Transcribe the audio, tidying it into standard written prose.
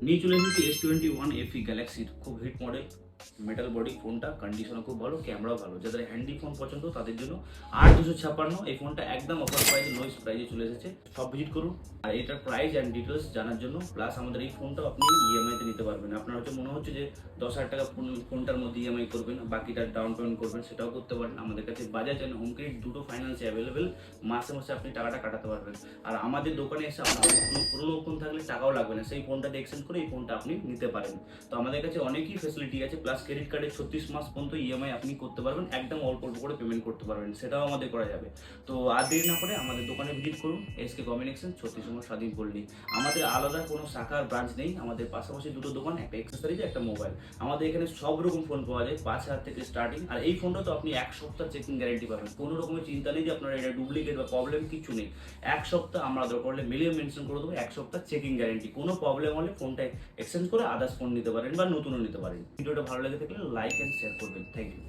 নিয়ে চলে এসেছি S21 FE গ্যালাক্সির খুব হিট মডেল, মেটাল বডি ফোনটা, কন্ডিশনও খুব ভালো, ক্যামেরাও ভালো। যাদের হ্যান্ডি ফোন পছন্দ তাদের জন্য 8256 এই ফোনটা একদম অফার প্রাইসে, লোয়েস্ট প্রাইসে চলে এসেছে। সব ভিজিট করুন। আর এটার প্রাইস অ্যান্ড ডিটেলস জানার জন্য, প্লাস আমাদের এই ফোনটাও আপনি ইএমআই তে নিতে পারবেন। আপনার হচ্ছে মনে হচ্ছে যে 10,000 টাকা ফোনটার মধ্যে ইএমআই করবেন, বাকিটা ডাউন পেমেন্ট করবেন, সেটাও করতে পারেন। আমাদের কাছে বাজাজ অ্যান্ড হোম ক্রেডিট দুটো ফাইন্যান্সে অ্যাভেলেবেল, মাসে মাসে আপনি টাকাটা কাটাতে পারবেন। আর আমাদের দোকানে এসে আপনার পুরোনো ফোন থাকলে টাকাও লাগবে না, সেই ফোনটাতে এক্সচেঞ্জ করে এই ফোনটা আপনি নিতে পারেন। তো আমাদের কাছে অনেকই ফেসিলিটি আছে, প্লাস ক্রেডিট কার্ডে 36 মাস পর্যন্ত ইএমআই আপনি করতে পারবেন, একদম অল্প অল্প করে পেমেন্ট করতে পারবেন, সেটাও আমাদের করা যাবে। তো আর দেরি না করে আমাদের দোকানে ভিজিট করুন, এসকে কমিউনিকেশন 36 নম্বর স্বাধীন পল্লী। আমাদের আলাদা কোনো শাখার ব্রাঞ্চ নেই, আমাদের পাশাপাশি দুটো দোকান, একটা অ্যাক্সেসরিজ, একটা মোবাইল। আমাদের এখানে সব রকম ফোন পাওয়া যায়, 5,000 থেকে স্টার্টিং। আর এই ফোনটা তো আপনি 1 সপ্তাহ চেকিং গ্যারেন্টি পাবেন, কোনো রকমের চিন্তা নেই যে আপনার এটা ডুপ্লিকেট বা প্রবলেম কিছু নেই। 1 সপ্তাহ আমরা দরকার হলে মিলিয়ে মেনশন করে দেবো, 1 সপ্তাহ চেকিং গ্যারেন্টি। কোনো প্রবলেম হলে ফোনটা এক্সচেঞ্জ করে আদার্স ফোন নিতে পারেন বা নতুনও নিতে পারেন। ভিডিওটা ভালো লেগে থাকলে লাইক অ্যান্ড শেয়ার করবেন। Thank you.